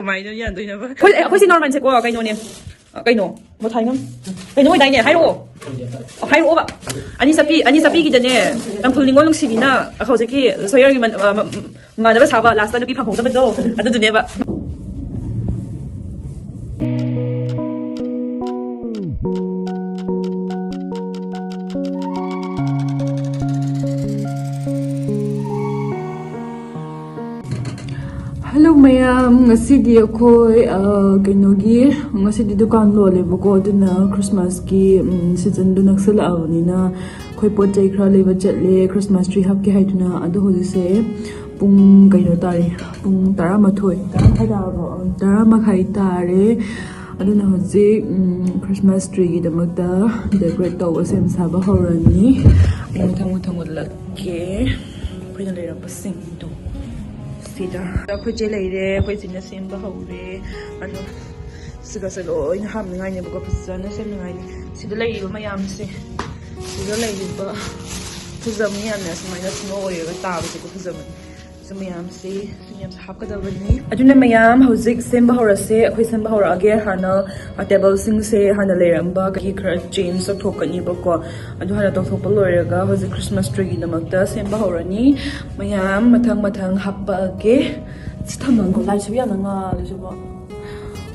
Mày nó nhận tôi nó vậy. Khôi xin normal sẽ có cái nô nè. Cái nô, một thay không? Cái nô này nè, hai lỗ. Hai lỗ vậy. Anh sapi cái này, em phụ linh ngon lông xì na,เขาsẽ kia,所以mà nó sao vậy? Last time nó bị phẳng hồng sao vậy đâu? Anh tôi này vậy. Hello Mayam, ngasidi ako'y kinogi ngasidi dukan lo le bako duna Christmas ki season do nagsalaaw ni na ako'y pojay kra le bajatle Christmas tree hap ki haituna ado ho se pung kayo tari pung tara mathoy tara makhay tare ado na hoji Christmas tree ki damagda decorate tawa sem saba horani thang lagke ako'y nalirang pasing ito ako'y jelay ako'y sinasimba hawre ano siga-salo ay naham nga niya baga pasan na siya nga sida lay iba mayam si sida lay iba puzam niya na sa may nasno ay tabo siya ko puzam sa mayam si sinyam sa hap ka daw ni adun na mayam hawzik simba hawra si ako'y simba hawra age hana table sing si hana layramba kaki kara chains sa thoka ni ba ko adu hana tong thopa loiraga hawzik Christmas tree na magda simba hawra ni mayam mathang happa age sitamang ko lai sabiya na nga lusuba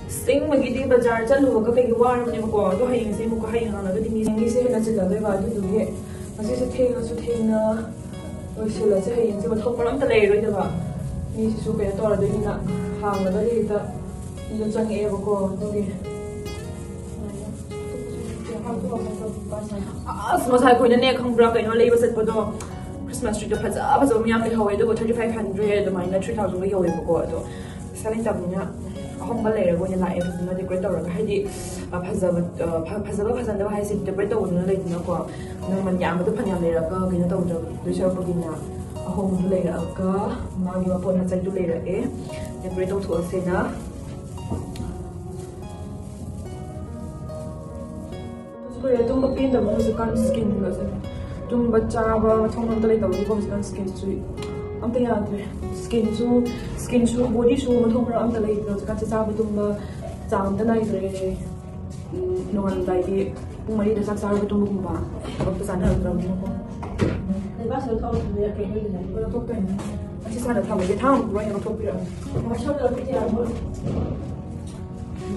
sing magidi bazar chalu ga kai war ni ko do haying se mo ko haying na gadi mi ngi se na chila be ba du ge asi se theng oi sila se haying se thok param ta lei ro de ba ni si su ke to ra de ni na hang na de ta ni chang e ba ko do ge mo sai ko ne khang bra kai no lei ba set pa do Christmas tree do phaza miyam le hawai do 3500 do mai na 3000 ga yoy ba ko do selling tab ni hong ba le go ni la e na decorate to ra ga haidi phaza da hai sit decorate to na le na ko na man yam do phan yam le ra ga ga na to do sha ba gin na hong le ra ga ma gi ba pon na chai do le ra e decorate to tho se na so ya tum ba pin da mo se kan skin ga se tum baccha ba thong nam tale tawdi ko skin su am te ya de skin su body su ma thong ra am tale no ka cha ba tum ba cham ta nai re no an dai di pung mari da sak sa ba tum bu ba ba ta san ha ra ni ko ne ba sa ka ne ya ke ni ne ko to ka ni asi sa da tham ge tham ro ya to pi ra ma cha da pi ya mo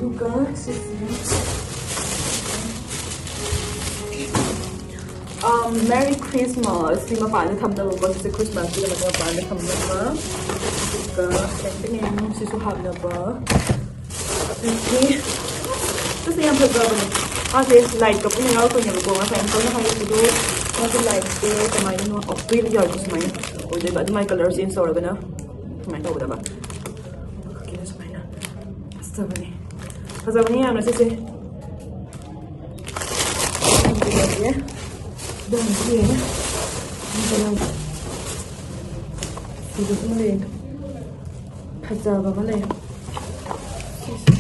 duka Merry Christmas! Di mapaan na thamda mo ba sa Christmas? Di naman mapaan na thamda ba? Ika, siyempre ngayon sisuhab na ba? Okay. Tapos yung pagkaba na. Kasi light ka po nga ako niya ko. Kasi yung na kayo dito. Kasi light ko. Kamayin mo. Oh, pwede yun. Gusto mayin. O diba? Di may colors in store ka na. Kamayin ka ba? Okay, gusto mayin na. Basta ba ni? Basta ba niya? Ano sisi? Okay. Dan dia dalam itu semua phaza ba ba le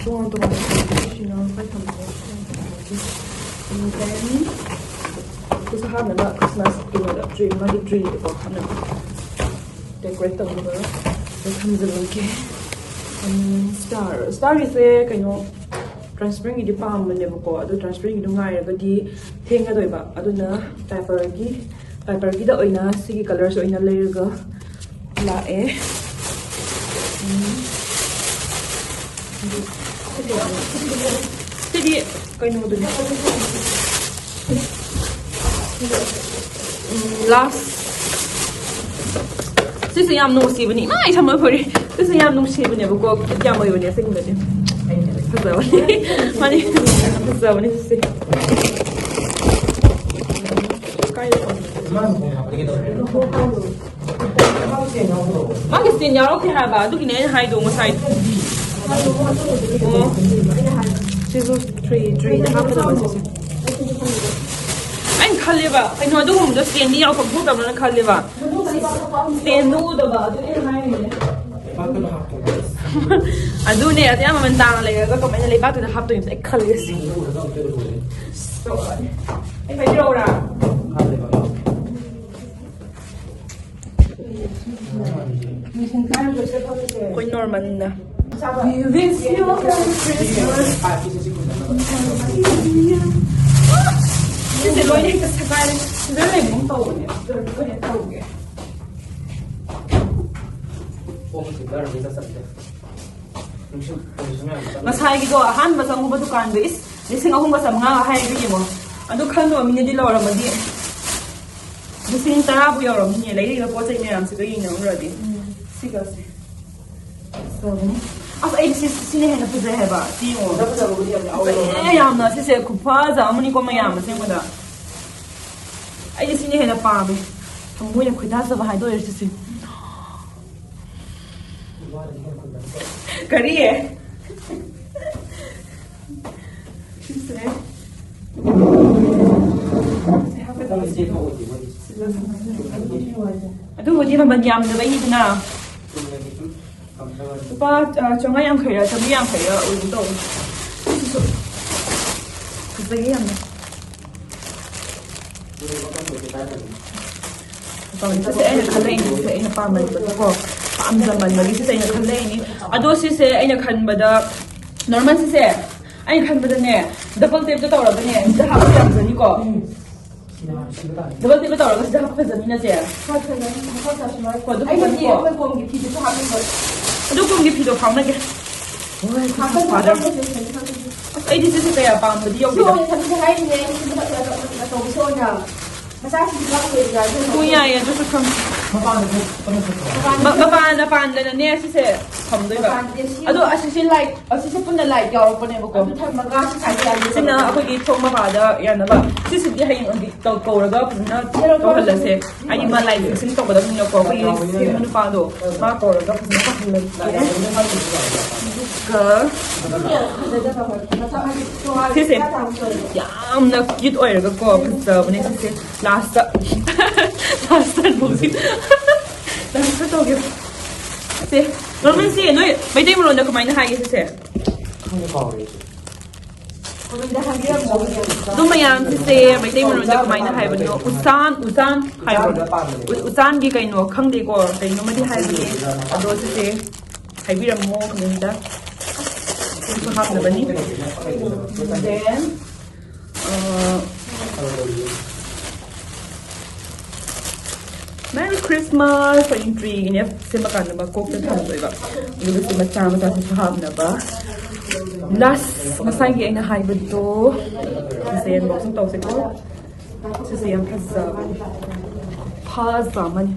so to ma shi na fa tham ko and then this ha na Christmas tree ma di tree ko na decorate to ba the comes the okay star is a kind of transferring di palm ne ko adu transferring du ngai ga di thenga doi ba adu na paper gi da oina sigi colors oina layer ga la e tedi kai no du last this yam no si bani mai tham phori this yam no si bani ko yam mo bani sing bani Mani, ni sih. Mangis din yaro ki haba, tu kini hai do mo side. Oh. Siso tree dah apa dah sih. Anh khali ba, anh nói đúng không? Đó tiền đi ao không phút đâu nó khali ba. Tiền nu đâu ba, tu ni hai ni. Adu ne ati ama mentang le ga ko mai le ba tu na hap tu im khali si so ai phải đâu ra Ko'y normal na. We wish you a Merry Christmas. Sisi loy ning kasakay. Dali mong tawag niya. Dali ko niya tawag niya. Masay ko ahan basa ang dukan do is lising akong basa mga hayri mo. Ado khanno mi ni lawra madi. Lising tarabu yawra mi lay na po sa inyo si kayo no ready. Siga si. So as ay sinihan na po sa heba. Timo. Mayam na sisi kupaza amuni ko mayam sa mo ay sinihan na pa mi. Ang mo yung kuidasa ba hay do sisi. Kariye. Aduh, dia Mayam na bayi na. Lupa chonga yang kaya, chonga yang kaya, ulo. Kasi yan. Kasi ay nakalain kasi ay napamal ko. Paamdaman mali si ay nakalain. Ado si ay nakhanbada normal si ay nakhanbada ne. Double tape to tawra ne. Daha ko yang zani ko. Double tape to tawra kasi daha ko zani na siya. Ko do ko gi phi to happen ko. Ado ko gi phi to phang na ke. Oi, father. Ay di si kaya pang di yo. Yo, sa ay ne. To so na. Kuya ya just come. Mapaan na niya si kamdoy ba? Ado asisi like asisi pun na like yaw pa ne ko. Sina ako gi thong mapada yan na ba? Sisi di hayin ang to raga na to hala se. Ay ma like sin to ba ni ko ko yi manu pa do. Ma ko raga na pa hala. Sisi yam na cute oil raga ko sa ne sisi last 뭐지? 나 그렇다고 세. 그러면 씨, 너 메이데이로 나 그만 하게 세. Dumayam si Mayam na kumain na hayban no usan hayban usan gi kaino khangde ko kaino madi haybi ado si haybiram mo kamida ko hap na bani then Merry Christmas for intrigue ni Semjabatani ba kok ta asoiba ilu si macha sa hab na ba last masay gi na hybrid to kasi yan mo sa tawag ko kasi yan pasa man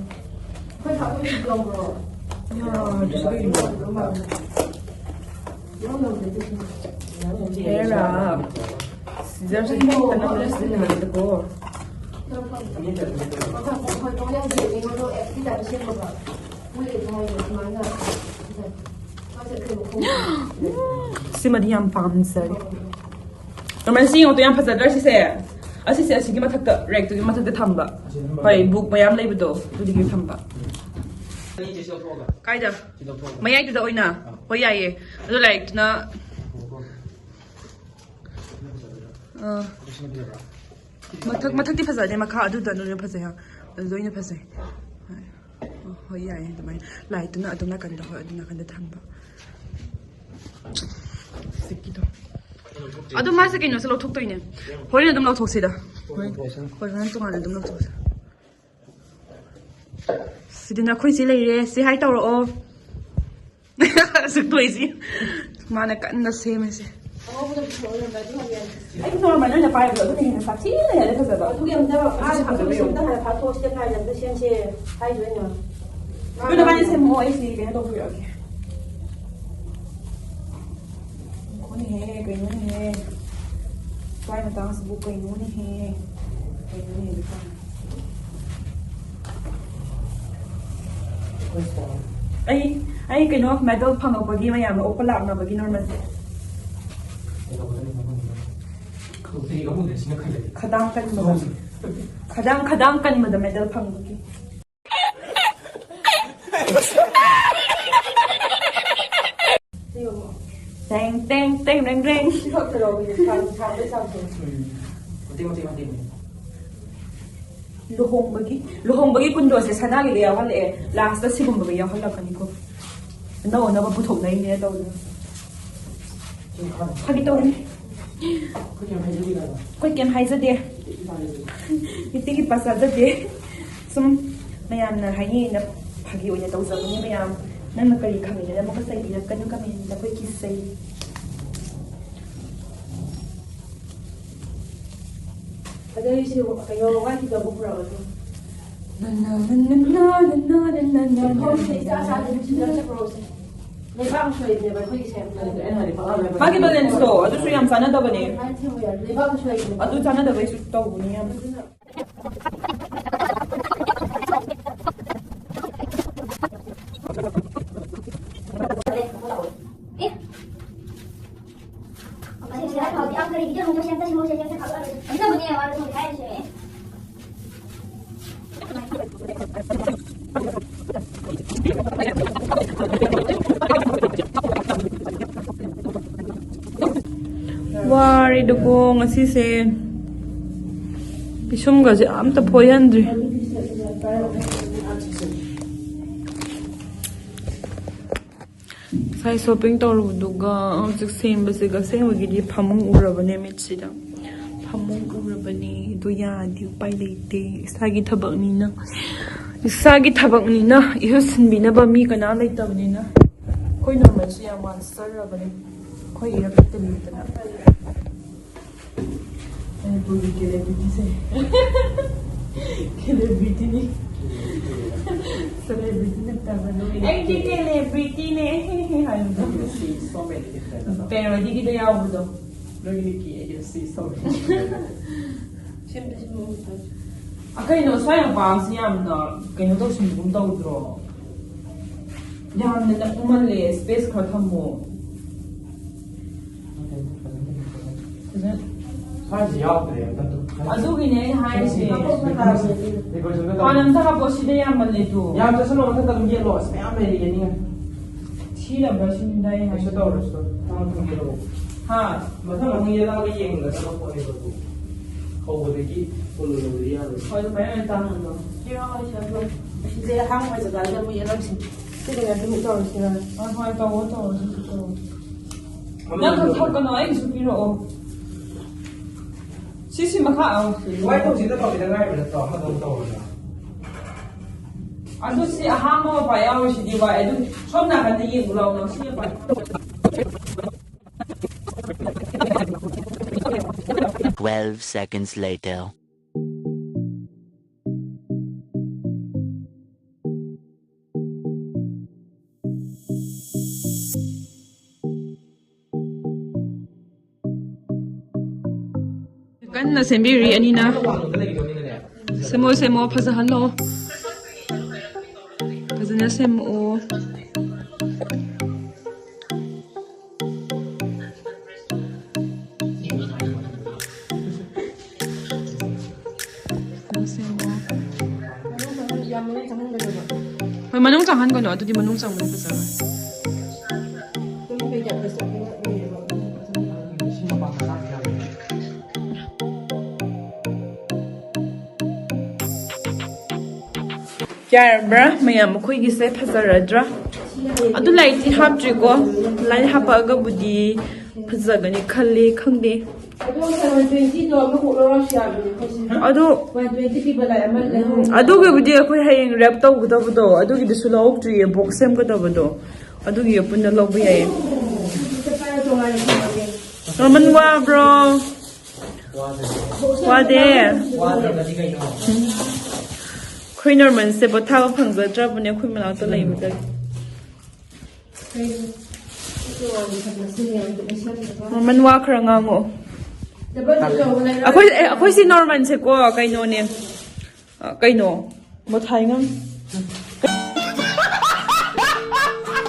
Era sizler sa kita na ulit ko si Mayam pamsar. Naman si yung to yung pasadar si Saya. Asi siya sige matakta rek to yung matakta thamba. Pai book Mayam lay bito to di thamba. Kaida. Mayay to da oina. Hoyaye. Ado like na matakti pasade makha adu da no pasaya. Ado ina pasay. Hoyaye to may light na aduna kanda ho aduna kanda thamba. Sikito. Ado mas kayo sa lautok to ine. Hori na dum lautok sida. Hori na tunga na dum lautok. Sidi na khoi si lai re si hai taw ro. Sik toi si. Mana kan na se me se. Ai no ma na pa ro to ni sa ti le ka sa ba. Tu yang da a ha to si da ha pa to si na yan da xian xie hai zui na. Yo da ba ni se mo ai si ke to bu yo ke. Hey, kayo ni hey. Try na tayo sa buko kayo ni hey. Kayo ni hey. Ay kayo medal pang ako pagi Mayam o pala na pagi normal. Kadang kan mo da medal pang pagi. Teng teng teng reng reng. Luhong bagi kundo sa sana gili yaw hal last ta sigum bagi yaw hal kani ko. ꯅꯧꯅꯕ ꯄꯨꯊꯣꯛꯅꯩꯅꯦ ꯇꯧꯗꯅ ꯐꯥꯒꯤ ꯇꯧꯔꯅꯤ ꯑꯩꯈꯣꯏ ꯀꯩꯝ ꯍꯥꯏꯖꯗꯦ ꯅꯨꯡꯇꯤꯒꯤ ꯄꯥꯖꯗꯦ ꯁꯨꯝ ꯃꯌꯥꯝꯅ ꯍꯥꯏꯅꯩꯅ ꯐꯥꯒꯤ ꯑꯣꯏꯅ ꯇꯧꯖꯕꯅꯦ ꯃꯌꯥꯝ ꯅꯪꯅ ꯀꯔꯤ ꯈꯪꯉꯤꯅ ꯑꯃꯨꯛꯀ ꯆꯩꯕꯤꯔꯛꯀꯅꯨ ꯀꯃꯦꯟꯗ ꯑꯩꯈꯣꯏ ꯀꯤꯖꯩ ꯑꯗꯩꯁꯤ ꯀꯩꯅꯣ ꯋꯥꯠꯈꯤꯗꯕ ꯄꯨꯔꯛꯑꯁꯨ ꯂꯩꯕꯥꯛ ꯁꯣꯏꯕꯅꯦꯕ ꯑꯩꯈꯣꯏꯒꯤꯁꯦ ꯃꯥꯒꯤ ꯕꯦꯂꯦꯟꯁꯇꯣ ꯑꯗꯨꯁꯨ ꯌꯥꯝ ꯆꯥꯟꯅꯗꯕꯅꯦ ꯂꯩꯕꯥꯛ ꯁꯣꯏꯕꯅꯦ ꯑꯗꯨ ꯆꯥꯟꯅꯗꯕꯩꯁꯨ ꯇꯧꯕꯅꯦ ꯌꯥꯝ 와리도고 ngasise pisumgase amta foyandri sai shopping tawruduga hojik sembase ga sembagidi phamung urabane mitsida phamung urabane do yadi upai leite isagi thabaknina iho sinbinaba mi kana leitabnina koi normal su ya master rabane koi irakte litana पूरी celebrity से celebrity नहीं celebrity लगता है लोग एक celebrity ने हाय तो parody की तो यार वो तो लोग ने की है ये सी so अगर नो स्वायं पास याम ना कहीं तो सुनूं तो उधरो याम ने ना उमन ले space खत्म हो अजुगिने हाइसे आनंद का पोसिदे या मल्लेतु या जसनो मथन तम ये लॉस में आ मेरी ये नहीं थीरा बसिन दाई हाइसे तो रस्तो तम तुम ये लो हां मथन हम ये ला के येंग ला तो कोने को होबदेगी बोलो लोरिया लो होय मैं तान लो किरा हाइसे लो जे हां में जगा ले वो ये लो सिन这个人就到了现在啊快到我到了那个他跟我一起比了 Sisi maka au. Why don't you talk with the guy with the top? I don't know. Adu si ahamo pa yaw si di ba edu som na kan yi ulau no si pa. 12 seconds later. Kanna sembiri anina semo phasahan lo phasana semo Hoy manung changhan ko no adudi manung chang mo phasana Yarabra, Mayam, quick is a Pazaradra. I do like the hop jigo, line hapaga budi, Pazagani, Kali, Kangi. I do give you a quick hanging wrapped up with over door. I do give the solo tree a box and good over door. I do you open the lobby. Roman wa, bro. What there? Queen Norman se botava panga drop ne queen out the lane with Norman Walker ngamo. Ako si Norman se ko kay no ne. Kay no. Mothai ngam.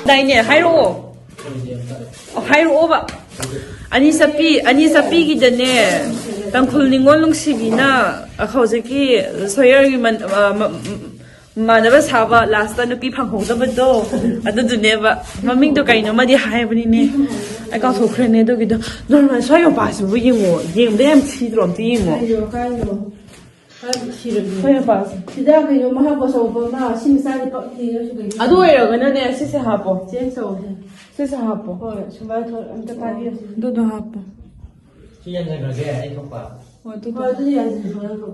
Dai ne hairo. Hairo ba. Ani sapi gi dane. Tangkhul ningon lung sibina akhawjeki soyer gi manaba saba last ta nupi phanghongdaba do adu duneba maming do kaino madi haibani ne ai ka thokre ne do gi do normal soyo pasu bu yingo yingde yam chi drom ti yingo ꯍꯣꯏ pass Sida kayo mahapos ba na simisali pa tiyo siya kayo. ꯑꯗꯨ ꯑꯣꯏꯔꯒꯅꯅꯦ ꯁꯤꯁꯦ ꯍꯥꯞꯄꯣ Change tawse. ꯁꯤꯁꯦ ꯍꯥꯞꯄꯣ Hoy, sumay to amta pabiyo. ꯑꯗꯨꯗꯣ ꯍꯥꯞꯄꯣ ꯁꯤ ꯌꯦꯡꯖꯈ꯭ꯔꯒꯦ ꯑꯩ ꯊꯣꯛꯄ ꯍꯣꯏ ꯑꯗꯨꯗꯣ Hoy, dili yan sila ko.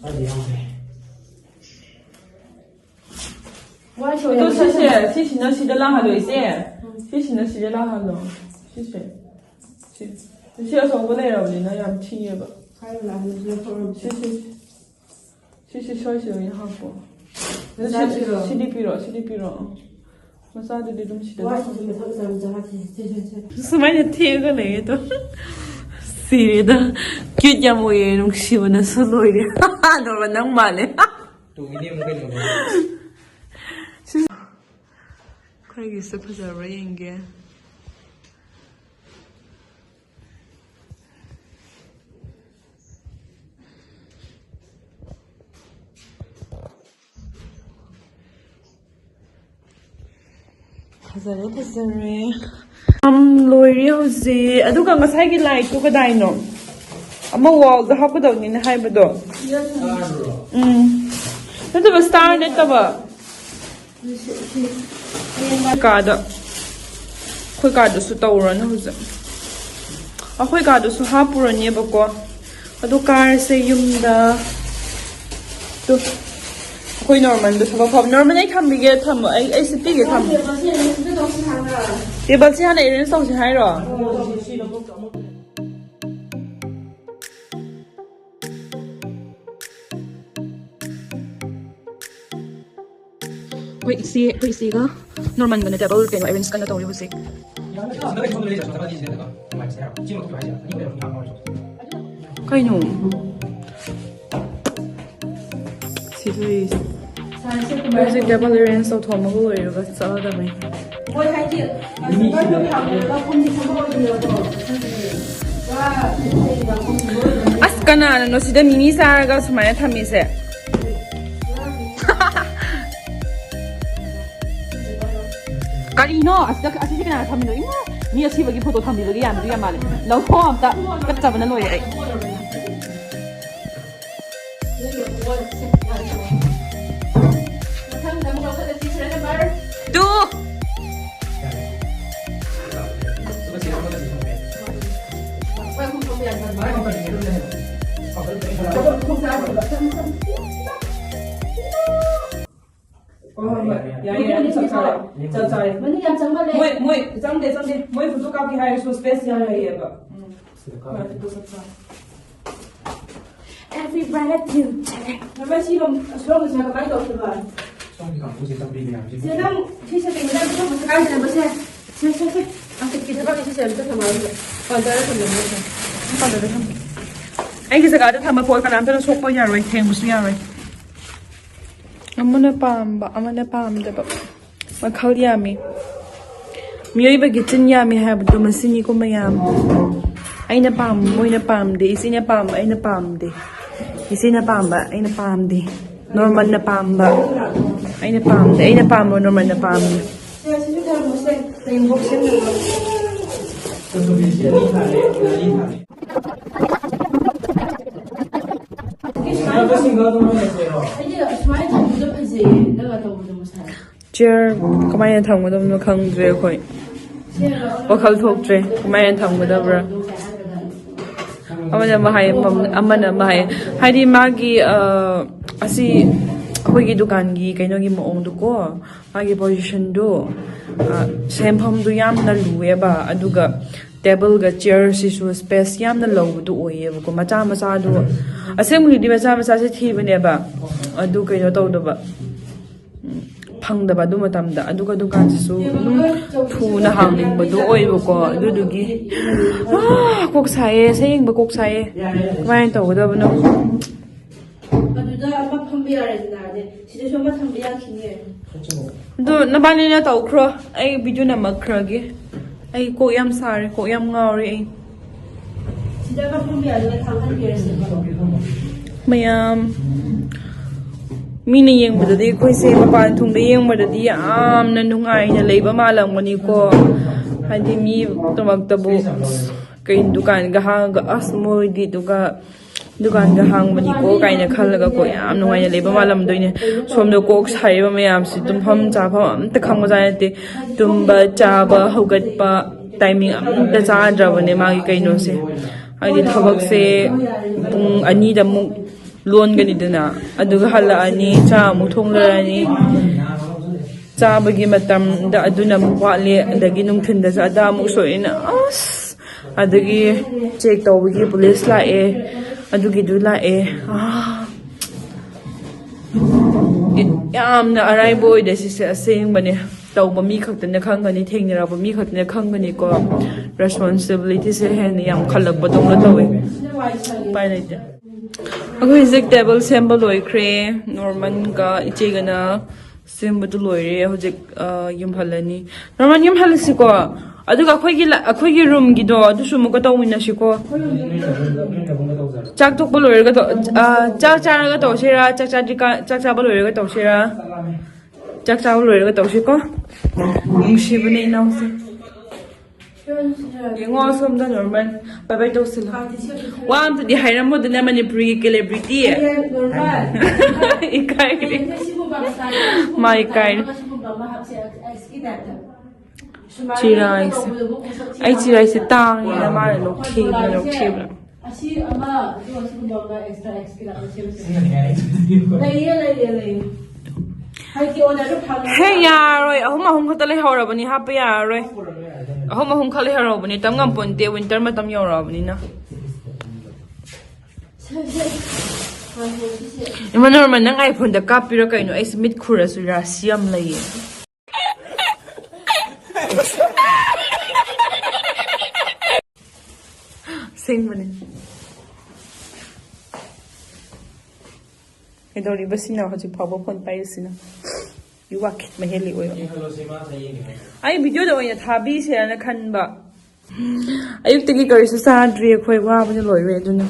ꯑꯩ ꯌꯥꯎꯔꯦ Why so ꯑꯗꯨ yan? ꯁꯤꯁꯤꯅ ꯁꯤꯗ ꯂꯥꯛꯍꯜꯂꯣ ꯏꯆꯦ ꯁꯤꯁꯤꯅ ꯁꯤꯗ ꯂꯥꯛꯍꯜꯂꯣ ꯁꯤꯁꯦ ꯁꯤ ꯑꯆꯧꯕ ꯂꯩꯔꯕꯅꯤꯅ ꯌꯥꯝ ꯊꯤꯌꯦꯕ Kayo na sila for. ꯁꯤꯁꯤ ꯁ꯭ꯋꯥꯏꯁꯤꯗ ꯑꯣꯏꯅ ꯍꯥꯞꯄꯣ ꯁꯤꯗꯤ ꯄꯤꯔꯣ ꯃꯆꯥꯗꯨꯗꯤ ꯑꯗꯨꯝ ꯁꯤꯗ Why so sila sa jahati. ꯁꯨꯃꯥꯏꯅ ꯊꯦꯛꯑꯒ ꯂꯩꯌꯦ ꯑꯗꯣ ꯁꯤꯔꯦꯗ ꯀ꯭ꯌꯨꯠ ꯌꯥꯝ ꯑꯣꯏꯌꯦ ꯅꯨꯡꯁꯤꯕꯅꯁꯨ ꯂꯣꯏꯔꯦ ꯑꯗꯨꯒ ꯅꯪ ꯃꯥꯜꯂꯦ ꯇꯨꯒꯤꯗꯤ ꯑꯃꯨꯛ ꯀꯩꯅꯣ ꯑꯩꯈꯣꯏꯒꯤꯁꯨ ꯐꯖꯕ꯭ꯔꯥ ꯌꯦꯡꯒꯦ ꯐꯖꯔꯦ ꯂꯣꯏꯔꯦ ꯍꯧꯖꯤꯛ ꯑꯗꯨꯒ ꯉꯁꯥꯏꯒꯤ ꯂꯥꯏꯠꯇꯨ ꯀꯗꯥꯏꯅꯣ ꯑꯃ ꯋꯥꯜꯗ ꯍꯥꯞꯀꯗꯧꯅꯤꯅ ꯍꯥꯏꯕꯗꯣ ꯅꯠꯇꯕ ꯁ꯭ꯇꯥꯔ ꯅꯠꯇꯕ ꯑꯩꯈꯣꯏ ꯀꯥꯗꯁꯨ ꯇꯧꯔꯣꯅ ꯍꯧꯖꯤꯛ ꯑꯩꯈꯣꯏ ꯀꯥꯗꯁꯨ ꯍꯥꯞꯄꯨꯔꯅꯦꯕꯀꯣ ꯑꯗꯨ ꯀꯥꯔꯁꯦ ꯌꯨꯝꯗ ꯑꯩꯈꯣꯏ ꯅꯣꯔꯃꯦꯜꯗ ꯊꯕꯛ ꯐꯕ ꯅꯣꯔꯃꯦꯜ ꯑꯩ ꯊꯝꯕꯤꯒꯦ ꯊꯝꯃꯣ ꯑꯩ ꯁꯤꯠꯄꯤꯒꯦ ꯊꯝꯃꯣ ꯇꯦꯕꯜꯁꯦ ꯍꯥꯟꯅ ꯑꯦꯔꯦꯟꯖ ꯇꯧꯁꯦ ꯍꯥꯏꯔꯣ ꯑꯩꯈꯣꯏ ꯏꯆꯦꯒ ꯅꯣꯔꯃꯜꯒꯅ ꯇꯦꯕꯜ ꯀꯩꯅꯣ ꯑꯦꯔꯦꯟꯖ ꯀꯟꯅ ꯇꯧꯔꯤ ꯍꯧꯖꯤꯛ ꯀꯩꯅꯣ ꯁꯤꯗꯣꯏꯁꯦ ꯍꯧꯖꯤꯛ ꯇꯦꯕꯜ ꯑꯦꯔꯦꯟꯖ ꯇꯧꯊꯣꯛꯑꯃꯒ ꯂꯣꯏꯔꯒ ꯆꯠꯂꯗꯕꯅꯤ Hoy haji. ꯑꯁ ꯀꯅꯥꯅꯅꯣ ꯁꯤꯗ ꯃꯤꯃꯤ ꯆꯥꯔꯒ ꯁꯨꯃꯥꯏꯅ ꯊꯝꯃꯤꯁꯦ ꯀꯔꯤꯅꯣ ꯑꯁꯤꯁꯦ ꯀꯅꯥꯅ ꯊꯝꯃꯤꯅꯣ ꯏꯃꯥ ꯃꯤ ꯑꯁꯤꯕꯒꯤ ꯐꯣꯇꯣ ꯊꯝꯕꯤꯕꯒꯤ ꯌꯥꯝꯅꯁꯨ ꯌꯥꯝ ꯃꯥꯜꯂꯦ ꯂꯧꯊꯣꯛ ꯑꯝꯇ ꯀꯠꯆꯕꯅ ꯂꯣꯏꯔꯦ ꯑꯩ two Mani yan changba le. ꯃꯣꯏ ꯆꯪꯗꯦ ꯃꯣꯏ ꯐꯣꯇꯣ ꯀꯥꯞꯀꯦ ꯍꯥꯏꯔꯁꯨ ꯁ꯭ꯄꯦꯁ ꯌꯥꯝ ꯂꯩꯌꯦꯕ Every breath you take. Naman sila strong sa kamay to diba? ꯁꯣꯝꯒꯤ ꯀꯥꯡꯕꯨꯁꯦ ꯇꯧꯕꯤ ꯃꯌꯥꯝꯁꯤ Sila sisa tingin na ito masakay na ba siya? Sisa. Ang kita ba kasi siya ito sa mga. Pandara sa mga. ꯑꯩꯒꯤ ꯖꯒꯥꯗ ꯊꯝꯕ ꯄꯣꯠ ꯀꯅꯥꯝꯇꯅ ꯁꯣꯛꯄ ꯌꯥꯔꯣꯏ ꯊꯦꯡꯕꯁꯨ ꯌꯥꯔꯣꯏ ꯑꯃꯅ ꯄꯥꯝꯕ ꯑꯃꯅ ꯄꯥꯝꯗꯕ ꯃꯈꯜ ꯌꯥꯝꯃꯤ ꯃꯤꯑꯣꯏꯕꯒꯤ ꯆꯤꯟ ꯌꯥꯝꯃꯤ ꯍꯥꯏꯕꯗꯣ ꯃꯁꯤꯅꯤꯀꯣ ꯃꯌꯥꯝ ꯑꯩꯅ ꯄꯥꯝꯕ ꯃꯣꯏꯅ ꯄꯥꯝꯗꯦ ꯏꯆꯦꯅ ꯄꯥꯝꯕ ꯑꯩꯅ ꯄꯥꯝꯗꯦ ꯏꯆꯦꯅ ꯄꯥꯝꯕ ꯑꯩꯅ ꯄꯥꯝꯗꯦ ꯅꯣꯔꯃꯜꯅ ꯄꯥꯝꯕ ꯑꯩꯅ ꯄꯥꯝꯗꯦ ꯑꯩꯅ ꯄꯥꯝꯕ ꯅꯣꯔꯃꯜꯅ ꯄꯥꯝꯗꯦ Sila sisa ka mo siya. Tingin siya na. ꯆꯤꯌꯔ ꯀꯃꯥꯏꯅ ꯊꯝꯒꯗꯕꯅꯣ ꯈꯪꯗ꯭ꯔꯦ ꯑꯩꯈꯣꯏ ꯋꯥꯈꯜ ꯊꯣꯛꯇ꯭ꯔꯦ ꯀꯃꯥꯏꯅ ꯊꯝꯒꯗꯕ꯭ꯔꯥ ꯑꯃꯅ ꯑꯃ ꯍꯥꯏꯌꯦ ꯑꯃꯅ ꯑꯃ ꯍꯥꯏꯌꯦ ꯍꯥꯏꯗꯤ ꯃꯥꯒꯤ ꯑꯁꯤ ꯑꯩꯈꯣꯏꯒꯤ ꯗꯨꯀꯥꯟꯒꯤ ꯀꯩꯅꯣꯒꯤ ꯃꯑꯣꯡꯗꯨꯀꯣ ꯃꯥꯒꯤ ꯄꯣꯖꯤꯁꯟꯗꯨ ꯁꯦꯝꯐꯝꯗꯨ ꯌꯥꯝꯅ ꯂꯨꯑꯦꯕ ꯑꯗꯨꯒ ꯇꯦꯕꯜꯒ ꯆꯤꯌꯔꯁꯤꯁꯨ ꯁ꯭ꯄꯦꯁ ꯌꯥꯝꯅ ꯂꯧꯕꯗꯨ ꯑꯣꯏꯌꯦꯕꯀꯣ ꯃꯆꯥꯗꯨ ꯑꯁꯦꯡꯕꯒꯤꯗꯤ ꯃꯆꯥꯁꯦ ꯊꯤꯕꯅꯦꯕ ꯑꯗꯨ ꯀꯩꯅꯣ ꯇꯧꯗꯕ ꯐꯪꯗꯕ ꯑꯗꯨ ꯃꯇꯝꯗ ꯑꯗꯨꯒ ꯗꯨꯀꯥꯟꯁꯤꯁꯨ ꯑꯗꯨꯝ ꯊꯨꯅ ꯍꯥꯡꯅꯤꯡꯕꯗꯣ ꯑꯣꯏꯕꯀꯣ ꯑꯗꯨꯗꯨꯒꯤ ꯀꯣꯛ ꯁꯥꯏꯌꯦ ꯁꯌꯦꯡꯕ ꯀꯣꯛ ꯁꯥꯏꯌꯦ ꯀꯃꯥꯏꯅ ꯇꯧꯒꯗꯕꯅꯣ ꯑꯗꯨꯗ ꯑꯃ ꯐꯝꯕ ꯌꯥꯔꯦꯗꯅ ꯁꯤꯗꯁꯨ ꯑꯃ ꯊꯝꯕ ꯌꯥꯈꯤꯅꯦ ꯑꯗꯨ ꯅꯕꯥꯅꯤꯅ ꯇꯧꯈ꯭ꯔꯣ ꯑꯩ ꯚꯤꯗꯤꯑꯣ ꯅꯝꯃꯛꯈ꯭ꯔꯒꯦ ꯑꯩ ꯀꯣꯛ ꯌꯥꯝ ꯁꯥꯔꯦ ꯀꯣꯛ ꯌꯥꯝ ꯉꯥꯎꯔꯦ ꯑꯩ sida ka fumbi aduna thanghanbirase ꯃꯌꯥꯝ ꯃꯤꯅ ꯌꯦꯡꯕꯗꯗꯤ ꯑꯩꯈꯣꯏꯁꯦ ꯃꯄꯥꯟ ꯊꯣꯡꯗ ꯌꯦꯡꯕꯗꯗꯤ ꯌꯥꯝꯅ ꯅꯨꯡꯉꯥꯏꯅ ꯂꯩꯕ ꯃꯥꯜꯂꯝꯒꯅꯤꯀꯣ ꯍꯥꯏꯗꯤ ꯃꯤ ꯄꯨꯝꯅꯃꯛꯇꯕꯨ kay dukan ga hang as moy di duga dukan ga hang mani ko kay na khalaga ko yam no ngay leba malam doine somdo kok sai ba mayam si tumpham cha pham amta khang ma jane tumba chaba hogat pa timing amta cha drawne magi kaino se ai thabak se pung ani da mu lon gani dana aduga hala ani cha mu thong la ani cha bagi matam da aduna mu wale adagi nung thinda sa da mu so ina as adagi check tawgi police la e adugi du la e yamna arai boy da si aseng bane tawba mi khakta na khangani thengnira ba mi khakta na khangani ko responsibility se hen yam khalak ba dong la tawe pai lai de akhoi zek table sample loikre norman ka ichegana semba du loire hojek yum halani norman yum halasi ko aduga akhoi room gi do adu sumu ka tawmina siko chak tok boloi ga to chak chara ga to sira chak cha boloi ga to sira chak cha boloi ga to siko shibne na se yengo som da normal bye bye to sila wan to di hairam mo dina manipuri celebrity ikai mai kai chirai se tang ina mare lo khebla Asi ama tu asi kumbaga extra extra lei hai ki ona ro phang hey yaroi ahum khata le horabani hapa yaroi ahum khale horabani tamngam ponte winter matam yorabani na imano man nang iPhone da kapira kaino ai smith khura su rasiam lai sing mane edori basina haji phabo phone pai sina you walk it maheli oyo ai video da oya thabi se na khanba ayuk tagi kari su sadri khoi wa bani loire duna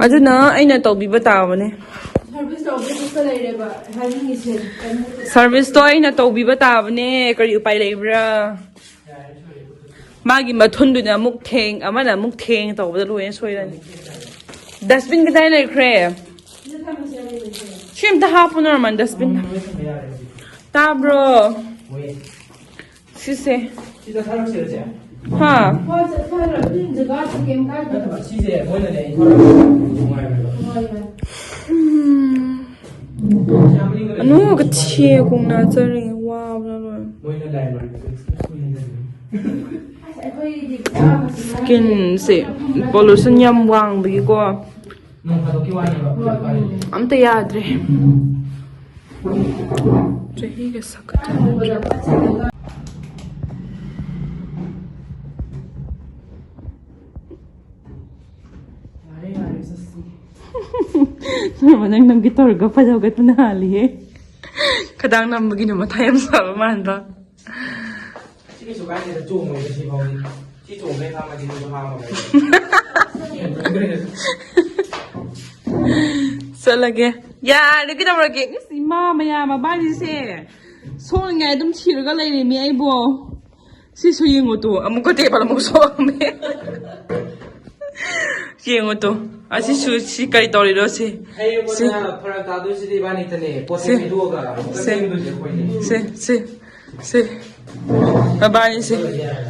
aduna aina tawbi batawne service to office lai re ba having is service to aina tawbi batawne kari upai leibra magi mathunduna muk theng amana muk theng tawbada loye soirani dustbin ga dai lai khre shim ta hapu norman dustbin tabro sise sida tharak se je ha ho sa thara din jaga to kem ka da si je mo na le thara anu ka chie kung na chari wow la lo mo na lai lo skin se pollution yam wang bi ko nung ka to ki wa ni ba amta yadre chahi ka sakata Manang nang gitar ga pa daw gato na hali eh. Kadang nang magino matayam sa man ba. Sige so kai ni chu mo ni si phone chi chu me tha ma di no ha ma So lagi. Ya, ni kita lagi si mama ya ma ba ni se. So ngai dum chir ga lai ni mi ai bo. Si so yingo to amu ko te pala mo so me. Yingo to. Asi su si kai tori ro se. hey ko na phara ka do si di ba ni tane po se mi do ga se mi do je ko ni Se. Baba ni se.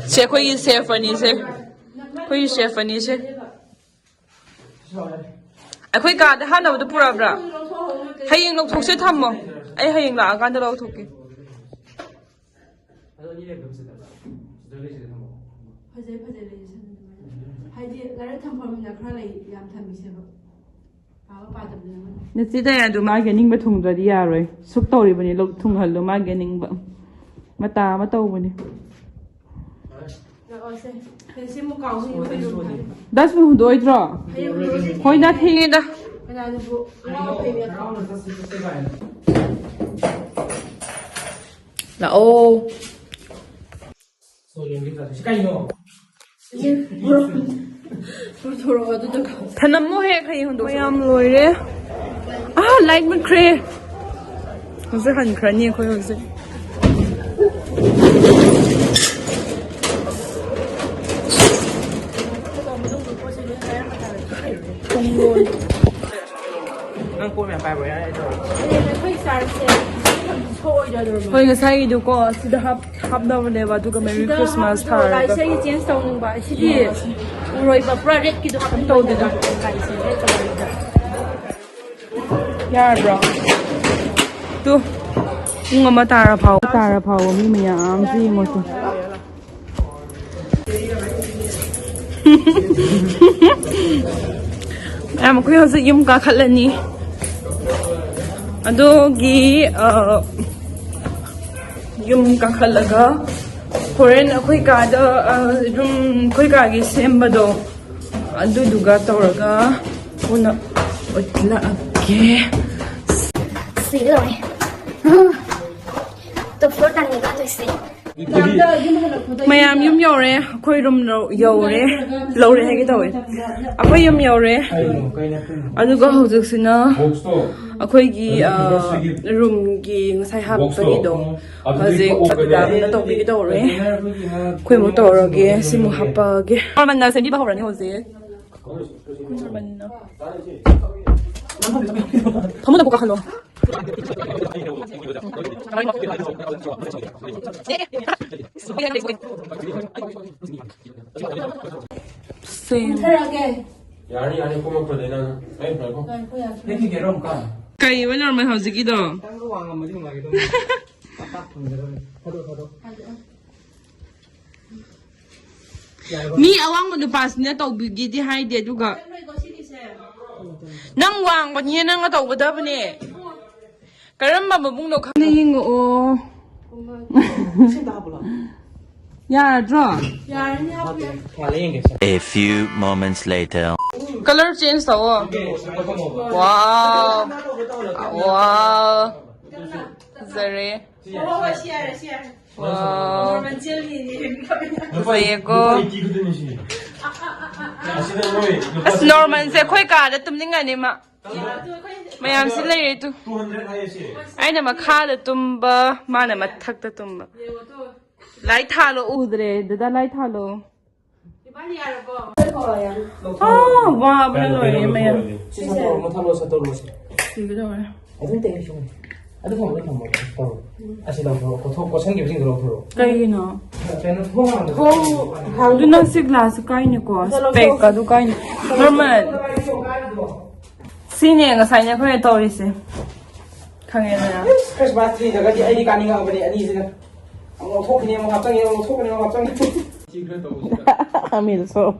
Se ko yi se fa ni se. Ko yi se fa ni se. Akhoi ka da hana du pura bra. Hayeng lok thok se thammo. Ai hayeng la kan da lok thok ke. ado ni le do se da do le se da mo fajei le haidi lara thampham na khra lai yam thami se ba pa da na Na chi da ya du ma ge ning ba thung da ya roi. Suk tori bani lok thung hal lo ma ge ning ba. Mata ma taw bani. na o se se mu kaw ni pe do Das bu doi dro. Hoi na thi da. kana du bu wa pe me ka na sa se ba La o. so yin di ka si kai no thoro ga du da ka Thanam mo he khai hon do. Mayam loi re. Ah like me kre. Hose han khrani khoi hose. Nang po yan, pabaya ito. Hoy ngasaigiduko sida hapnawneba aduga Merry Christmas tharaga Sai change tawning ba sidi uroi ba project ki do hapn tawdida kai se yarbro tu ngama tara phau mi mayam si ngotu am ko yo yum ka khalani adogi yum ka khalaga foreign akhoi ka da room khoi ka gi sembado adu duga tawraga una otla ake Siloi. To floor tani ka to si. mayam yum yore akhoi room yore lore hagi tawe akhoi yum yore aduga hojik sina akhoi gi room gi ngasai hap pagi do hojik da na to bi do re khoi mo to ro ge simu hapa ge man na se bi ba ho rani hojik man na Kamu buka halo. Yani kuma ko dena ai ko. Neki gerom ka. Kai wala normal hojiki do. Tang wang ma jing lagi do. Mi awang mo pas na to bigi di hai de duga. Nang wang ko niya nang to bada ba ni? Karamba mabung no ka ning o. Ya draw. A few moments later. Color change to. Wow. Wow. Zare. Wow. Sayeko. As normal se khoi ka da tum ninga ni ma. Mayam si lei tu. Ai na ma kha da tumba, ma na ma thak da tumba. Lai tha lo udre, da lai tha lo. Oh, wow, bana lo ye mayam. Mo thalo sa tolo sa. Sige da wa. Adun te shi. Adu mo lo mo to. Asi da ko thok ko sang gi jing ro ro. Kai no. Channel ho. How do not see glass kai ni ko. Spec ka du kai. Normal. Sine nga sai na ko to ri se. Khange na. Christmas tree daga di ai di kani nga bani ani sina. Ang thok ni mo hapang ni mo thok ni mo hapang. Secret to. Amil so.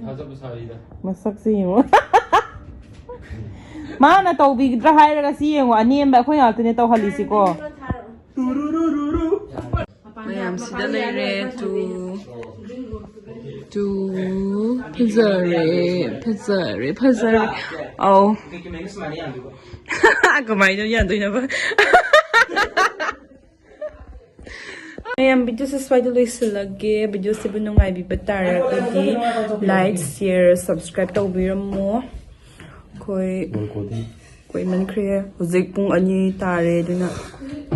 Thajab sarida. Masak si mo. Mana to bi dra hai ra si ngo anem ba khoi altne to halisi ko. Mayam sida leire to pizza. Oh. Kamay no yan do na ba? Mayam video sa swai tuloy silage video sa bunungay bibatara kadi like, share, subscribe to biram mo. Koi man kriya hojik pung ani tare duna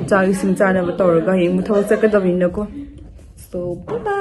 chari sing chana ba tawraga hing mu thawak sakadabin ko. So bye bye.